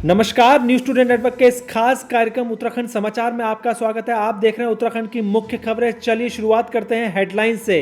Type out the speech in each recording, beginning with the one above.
नमस्कार, news today network के इस खास कार्यक्रम उत्तराखंड समाचार में आपका स्वागत है। आप देख रहे हैं उत्तराखंड की मुख्य खबरें। चलिए शुरुआत करते हैं हेडलाइन से।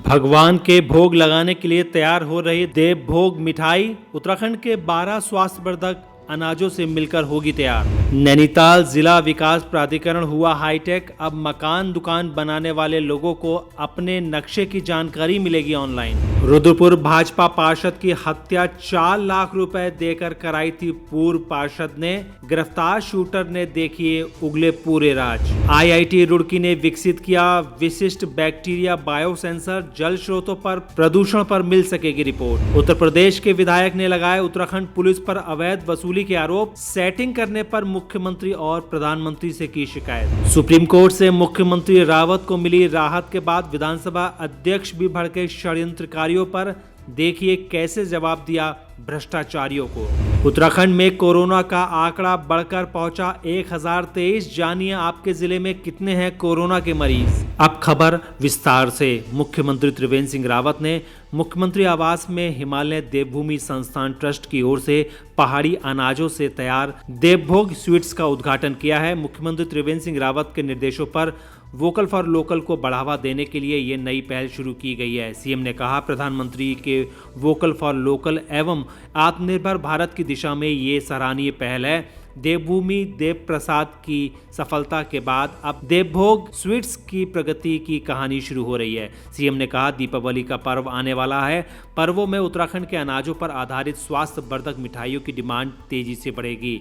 भगवान के भोग लगाने के लिए तैयार हो रही देवभोग मिठाई उत्तराखंड के 12 स्वास्थ्यवर्धक अनाजों से मिलकर होगी तैयार। नैनीताल जिला विकास प्राधिकरण हुआ हाईटेक। अब मकान दुकान बनाने वाले लोगों को अपने नक्शे की जानकारी मिलेगी ऑनलाइन। रुद्रपुर भाजपा पार्षद की हत्या 4 लाख रुपए देकर कराई थी पूर्व पार्षद ने। गिरफ्तार शूटर ने देखिए उगले पूरे राज। IIT रुड़की ने विकसित किया विशिष्ट बैक्टीरिया बायो सेंसर। जल स्रोतों पर प्रदूषण पर मिल सकेगी रिपोर्ट। उत्तर प्रदेश के विधायक ने लगाए उत्तराखंड पुलिस पर अवैध वसूली के आरोप। सेटिंग करने पर मुख्यमंत्री और प्रधानमंत्री से की शिकायत। सुप्रीम कोर्ट से मुख्यमंत्री रावत को मिली राहत के बाद विधानसभा अध्यक्ष भी भड़के षड्यंत्रकारियों पर। देखिए कैसे जवाब दिया भ्रष्टाचारियों को। उत्तराखंड में कोरोना का आंकड़ा बढ़कर पहुंचा 1023। जानिए आपके जिले में कितने हैं कोरोना के मरीज। अब खबर विस्तार से। मुख्यमंत्री त्रिवेंद्र सिंह रावत ने मुख्यमंत्री आवास में हिमालय देवभूमि संस्थान ट्रस्ट की ओर से पहाड़ी अनाजों से तैयार देवभोग स्वीट्स का उद्घाटन किया है। मुख्यमंत्री त्रिवेंद्र सिंह रावत के निर्देशों पर वोकल फॉर लोकल को बढ़ावा देने के लिए ये नई पहल शुरू की गई है। सीएम ने कहा प्रधानमंत्री के वोकल फॉर लोकल एवं आत्मनिर्भर भारत की दिशा में ये सराहनीय पहल है। देवभूमि देव प्रसाद की सफलता के बाद अब देवभोग स्वीट्स की प्रगति की कहानी शुरू हो रही है। सीएम ने कहा दीपावली का पर्व आने वाला है। पर्वों में उत्तराखंड के अनाजों पर आधारित स्वास्थ्यवर्धक मिठाइयों की डिमांड तेजी से बढ़ेगी।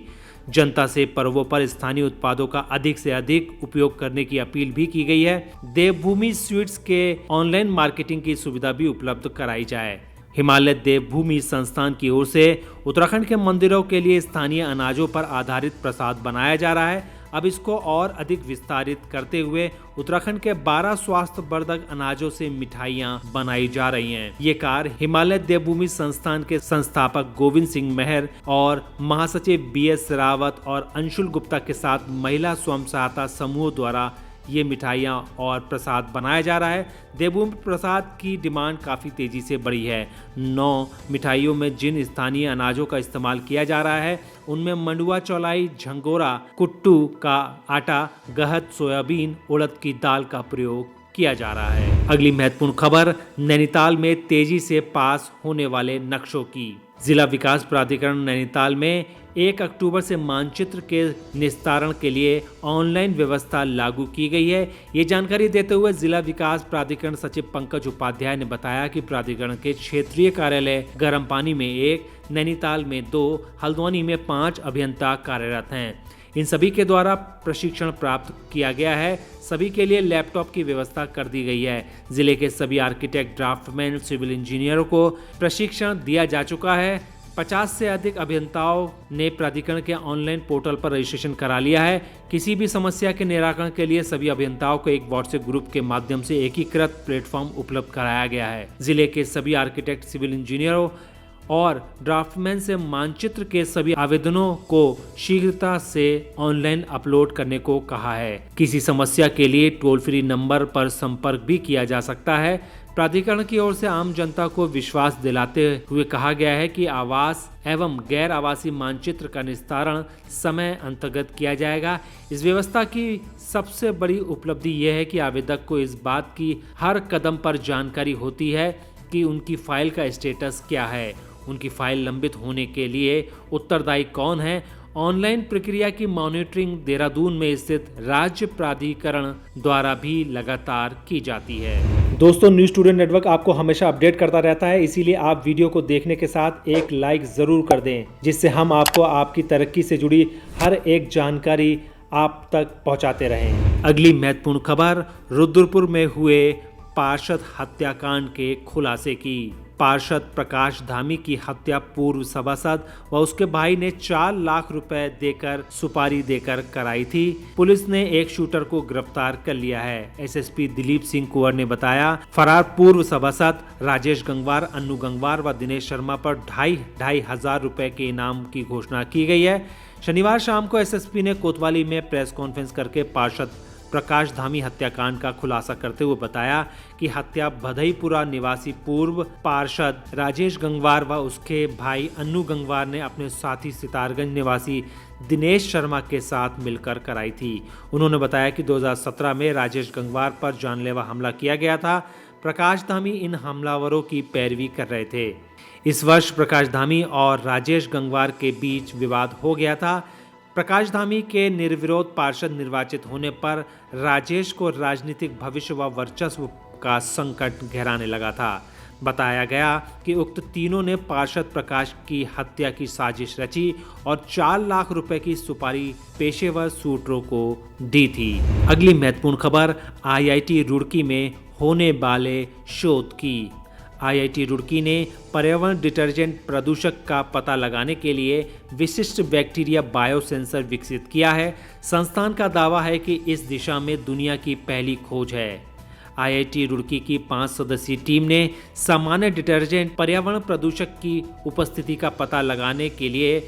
जनता से पर्वों पर स्थानीय उत्पादों का अधिक से अधिक उपयोग करने की अपील भी की गई है। देवभूमि स्वीट्स के ऑनलाइन मार्केटिंग की सुविधा भी उपलब्ध कराई जाए। हिमालय देवभूमि संस्थान की ओर से उत्तराखंड के मंदिरों के लिए स्थानीय अनाजों पर आधारित प्रसाद बनाया जा रहा है। अब इसको और अधिक विस्तारित करते हुए उत्तराखंड के 12 स्वास्थ्यवर्धक अनाजों से मिठाइयां बनाई जा रही हैं। ये कार्य हिमालय देवभूमि संस्थान के संस्थापक गोविंद सिंह मेहर और महासचिव BS रावत और अंशुल गुप्ता के साथ महिला स्वयं सहायता समूह द्वारा ये मिठाइयाँ और प्रसाद बनाया जा रहा है। देवभूमि प्रसाद की डिमांड काफ़ी तेज़ी से बढ़ी है। 9 मिठाइयों में जिन स्थानीय अनाजों का इस्तेमाल किया जा रहा है उनमें मंडुआ चौलाई, झंगोरा, कुट्टू का आटा, गहत, सोयाबीन, उड़द की दाल का प्रयोग किया जा रहा है। अगली महत्वपूर्ण खबर नैनीताल में तेजी से पास होने वाले नक्शों की। जिला विकास प्राधिकरण नैनीताल में 1 अक्टूबर से मानचित्र के निस्तारण के लिए ऑनलाइन व्यवस्था लागू की गई है। ये जानकारी देते हुए जिला विकास प्राधिकरण सचिव पंकज उपाध्याय ने बताया कि प्राधिकरण के क्षेत्रीय कार्यालय गरम पानी में 1, नैनीताल में 2, हल्द्वानी में 5 अभियंता कार्यरत हैं। इन सभी के द्वारा प्रशिक्षण प्राप्त किया गया है। सभी के लिए लैपटॉप की व्यवस्था कर दी गई है। जिले के सभी आर्किटेक्ट, ड्राफ्टमैन, सिविल इंजीनियरों को प्रशिक्षण दिया जा चुका है। 50 से अधिक अभियंताओं ने प्राधिकरण के ऑनलाइन पोर्टल पर रजिस्ट्रेशन करा लिया है। किसी भी समस्या के निराकरण के लिए सभी अभियंताओं को एक व्हाट्सएप ग्रुप के माध्यम से एकीकृत प्लेटफॉर्म उपलब्ध कराया गया है। जिले के सभी आर्किटेक्ट, सिविल इंजीनियरों और ड्राफ्टमैन से मानचित्र के सभी आवेदनों को शीघ्रता से ऑनलाइन अपलोड करने को कहा है। किसी समस्या के लिए टोल फ्री नंबर पर संपर्क भी किया जा सकता है। प्राधिकरण की ओर से आम जनता को विश्वास दिलाते हुए कहा गया है कि आवास एवं गैर आवासीय मानचित्र का निस्तारण समय अंतर्गत किया जाएगा। इस व्यवस्था की सबसे बड़ी उपलब्धि यह है कि आवेदक को इस बात की हर कदम पर जानकारी होती है कि उनकी फाइल का स्टेटस क्या है, उनकी फाइल लंबित होने के लिए उत्तरदायी कौन है। ऑनलाइन प्रक्रिया की मॉनिटरिंग देहरादून में स्थित राज्य प्राधिकरण द्वारा भी लगातार की जाती है। दोस्तों, न्यूज टुडे नेटवर्क आपको हमेशा अपडेट करता रहता है, इसीलिए आप वीडियो को देखने के साथ एक लाइक जरूर कर दें, जिससे हम आपको आपकी तरक्की से जुड़ी हर एक जानकारी आप तक पहुंचाते रहें। अगली महत्वपूर्ण खबर रुद्रपुर में हुए पार्षद हत्याकांड के खुलासे की। पार्षद प्रकाश धामी की हत्या पूर्व सभासद व उसके भाई ने 4 लाख रुपए देकर सुपारी देकर कराई थी। पुलिस ने एक शूटर को गिरफ्तार कर लिया है। SSP दिलीप सिंह कुंवर ने बताया फरार पूर्व सभासद राजेश गंगवार, अन्नू गंगवार व दिनेश शर्मा पर 2,500 हजार रुपए के इनाम की घोषणा की गई है। शनिवार शाम को SSP ने कोतवाली में प्रेस कॉन्फ्रेंस करके पार्षद प्रकाश धामी हत्याकांड का खुलासा करते हुए बताया कि हत्या भदईपुरा निवासी पूर्व पार्षद राजेश गंगवार व उसके भाई अन्नू गंगवार ने अपने साथी सितारगंज निवासी दिनेश शर्मा के साथ मिलकर कराई थी। उन्होंने बताया कि 2017 में राजेश गंगवार पर जानलेवा हमला किया गया था। प्रकाश धामी इन हमलावरों की पैरवी कर रहे थे। इस वर्ष प्रकाश धामी और राजेश गंगवार के बीच विवाद हो गया था। प्रकाश धामी के निर्विरोध पार्षद निर्वाचित होने पर राजेश को राजनीतिक भविष्य व वर्चस्व का संकट गहराने लगा था। बताया गया कि उक्त तीनों ने पार्षद प्रकाश की हत्या की साजिश रची और 4 लाख रुपए की सुपारी पेशेवर शूटरों को दी थी। अगली महत्वपूर्ण खबर IIT रुड़की में होने वाले शोध की। IIT रुड़की ने पर्यावरण डिटर्जेंट प्रदूषक का पता लगाने के लिए विशिष्ट बैक्टीरिया बायोसेंसर विकसित किया है। संस्थान का दावा है कि इस दिशा में दुनिया की पहली खोज है। IIT रुड़की की 5 सदस्यीय टीम ने सामान्य डिटर्जेंट पर्यावरण प्रदूषक की उपस्थिति का पता लगाने के लिए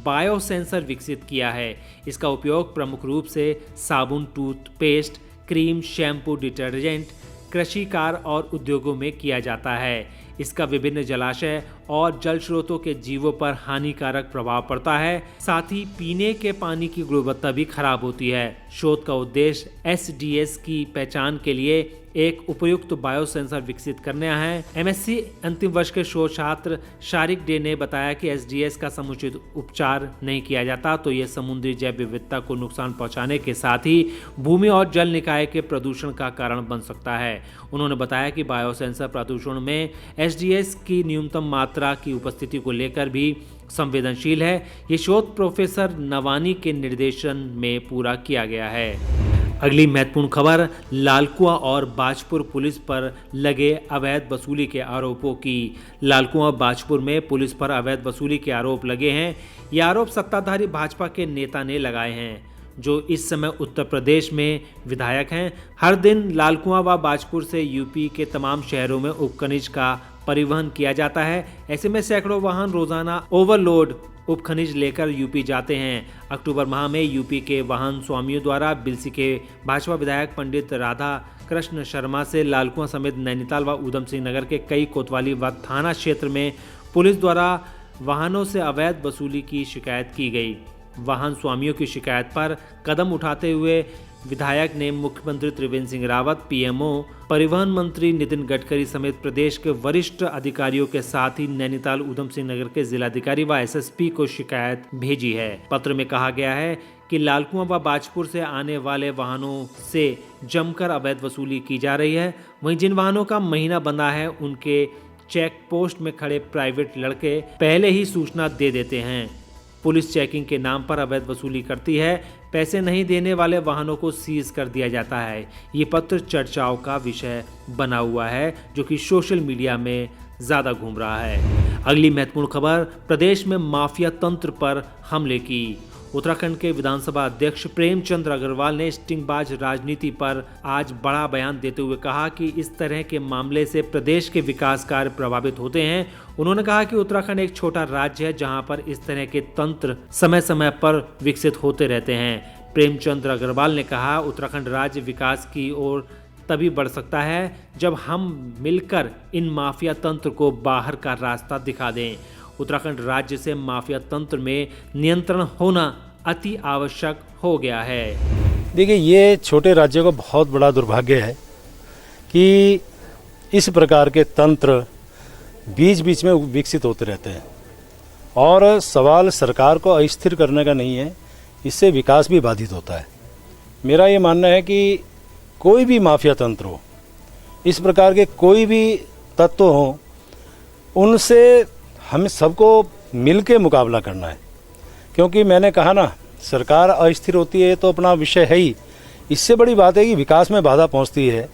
बायोसेंसर विकसित किया है। इसका उपयोग प्रमुख रूप से साबुन, टूथपेस्ट, क्रीम, शैम्पू, डिटर्जेंट, कृषि कार्य और उद्योगों में किया जाता है। इसका विभिन्न जलाशय और जल स्रोतों के जीवों पर हानिकारक प्रभाव पड़ता है। साथ ही पीने के पानी की गुणवत्ता भी खराब होती है। शोध का उद्देश्य SDS की पहचान के लिए एक उपयुक्त बायोसेंसर विकसित करना है। MSc अंतिम वर्ष के शोध छात्र शारिक डे ने बताया कि SDS का समुचित उपचार नहीं किया जाता तो ये समुद्री जैव विविधता को नुकसान पहुंचाने के साथ ही भूमि और जल निकाय के प्रदूषण का कारण बन सकता है। उन्होंने बताया कि बायोसेंसर प्रदूषण में SDS की न्यूनतम मात्रा की उपस्थिति को लेकर भी संवेदनशील है। ये शोध प्रोफेसर नवानी के निर्देशन में पूरा किया गया है। अगली महत्वपूर्ण खबर लालकुआं और बाजपुर पुलिस पर लगे अवैध वसूली के आरोपों की। लालकुआं बाजपुर में पुलिस पर अवैध वसूली के आरोप लगे हैं। ये आरोप सत्ताधारी भाजपा के नेता ने लगाए हैं जो इस समय उत्तर प्रदेश में विधायक हैं। हर दिन लालकुआं व बाजपुर से यूपी के तमाम शहरों में उपखनिज का परिवहन किया जाता है। ऐसे में सैकड़ों वाहन रोजाना ओवरलोड उपखनिज लेकर यूपी जाते हैं। अक्टूबर माह में यूपी के वाहन स्वामियों द्वारा बिलसी के भाजपा विधायक पंडित राधा कृष्ण शर्मा से लालकुआं समेत नैनीताल व ऊधम सिंह नगर के कई कोतवाली व थाना क्षेत्र में पुलिस द्वारा वाहनों से अवैध वसूली की शिकायत की गई। वाहन स्वामियों की शिकायत पर कदम उठाते हुए विधायक ने मुख्यमंत्री त्रिवेंद्र सिंह रावत, PMO, परिवहन मंत्री नितिन गडकरी समेत प्रदेश के वरिष्ठ अधिकारियों के साथ ही नैनीताल ऊधम सिंह नगर के जिलाधिकारी व SSP को शिकायत भेजी है। पत्र में कहा गया है कि लालकुआं व बाजपुर से आने वाले वाहनों से जमकर अवैध वसूली की जा रही है। वहीं जिन वाहनों का महीना बंधा है उनके चेक पोस्ट में खड़े प्राइवेट लड़के पहले ही सूचना दे देते हैं। पुलिस चेकिंग के नाम पर अवैध वसूली करती है। पैसे नहीं देने वाले वाहनों को सीज कर दिया जाता है। ये पत्र चर्चाओं का विषय बना हुआ है जो कि सोशल मीडिया में ज़्यादा घूम रहा है। अगली महत्वपूर्ण खबर प्रदेश में माफिया तंत्र पर हमले की। उत्तराखंड के विधानसभा अध्यक्ष प्रेमचंद अग्रवाल ने स्टिंगबाज राजनीति पर आज बड़ा बयान देते हुए कहा कि इस तरह के मामले से प्रदेश के विकास कार्य प्रभावित होते हैं। उन्होंने कहा कि उत्तराखंड एक छोटा राज्य है जहां पर इस तरह के तंत्र समय समय पर विकसित होते रहते हैं। प्रेमचंद अग्रवाल ने कहा उत्तराखंड राज्य विकास की ओर तभी बढ़ सकता है जब हम मिलकर इन माफिया तंत्र को बाहर का रास्ता दिखा दें। उत्तराखंड राज्य से माफिया तंत्र में नियंत्रण होना अति आवश्यक हो गया है। देखिए, ये छोटे राज्यों का बहुत बड़ा दुर्भाग्य है कि इस प्रकार के तंत्र बीच बीच में विकसित होते रहते हैं और सवाल सरकार को अस्थिर करने का नहीं है, इससे विकास भी बाधित होता है। मेरा ये मानना है कि कोई भी माफिया तंत्र हो, इस प्रकार के कोई भी तत्व हो, उनसे हमें सबको मिल के मुकाबला करना है। क्योंकि मैंने कहा ना, सरकार अस्थिर होती है तो अपना विषय है ही, इससे बड़ी बात है कि विकास में बाधा पहुंचती है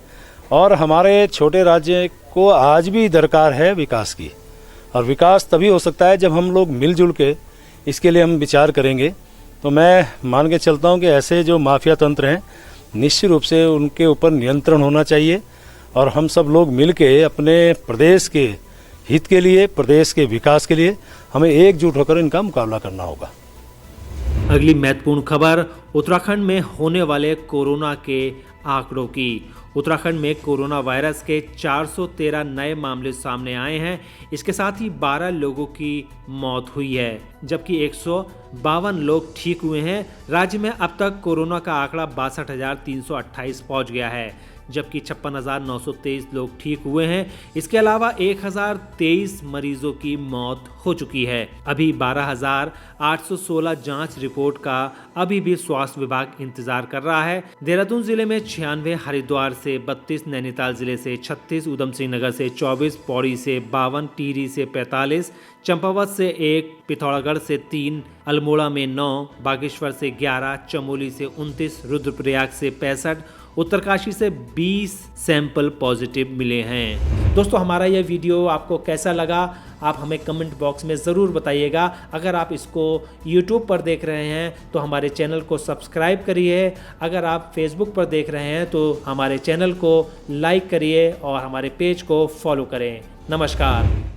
और हमारे छोटे राज्य को आज भी दरकार है विकास की। और विकास तभी हो सकता है जब हम लोग मिलजुल के इसके लिए हम विचार करेंगे। तो मैं मान के चलता हूं कि ऐसे जो माफिया तंत्र हैं निश्चित रूप से उनके ऊपर नियंत्रण होना चाहिए और हम सब लोग मिल के अपने प्रदेश के हित के लिए, प्रदेश के विकास के लिए हमें एकजुट होकर इनका मुकाबला करना होगा। अगली महत्वपूर्ण खबर उत्तराखंड में होने वाले कोरोना के आंकड़ों की। उत्तराखंड में कोरोना वायरस के 413 नए मामले सामने आए हैं। इसके साथ ही 12 लोगों की मौत हुई है, जबकि 152 लोग ठीक हुए हैं। राज्य में अब तक कोरोना का आंकड़ा 62,328 पहुंच गया है, जबकि 56,923 लोग ठीक हुए हैं। इसके अलावा 1,023 मरीजों की मौत हो चुकी है। अभी 12,816 जांच रिपोर्ट का अभी भी स्वास्थ्य विभाग इंतजार कर रहा है। देहरादून जिले में 96, हरिद्वार से 32, नैनीताल जिले से 36, ऊधम सिंह नगर से 24, पौड़ी से 52, टिहरी से 45, चंपावत से 1, पिथौरागढ़ से 3, अल्मोड़ा में 9, बागेश्वर से 11, चमोली से 29, रुद्रप्रयाग से 65, उत्तरकाशी से 20 सैंपल पॉजिटिव मिले हैं। दोस्तों, हमारा यह वीडियो आपको कैसा लगा आप हमें कमेंट बॉक्स में ज़रूर बताइएगा। अगर आप इसको YouTube पर देख रहे हैं तो हमारे चैनल को सब्सक्राइब करिए। अगर आप Facebook पर देख रहे हैं तो हमारे चैनल को लाइक करिए और हमारे पेज को फॉलो करें। नमस्कार।